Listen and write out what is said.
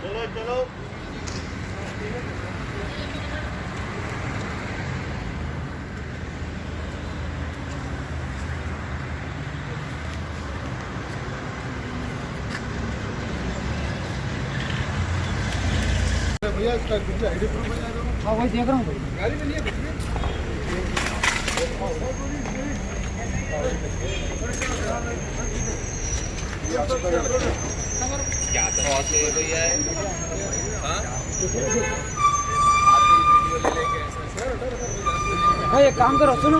चलो भैया इसका आईडी प्रूफ बना दो। हाँ वही देख रहा हूँ गाड़ी में लिए क्या तो भैया है। हाँ भाई एक काम करो सुनो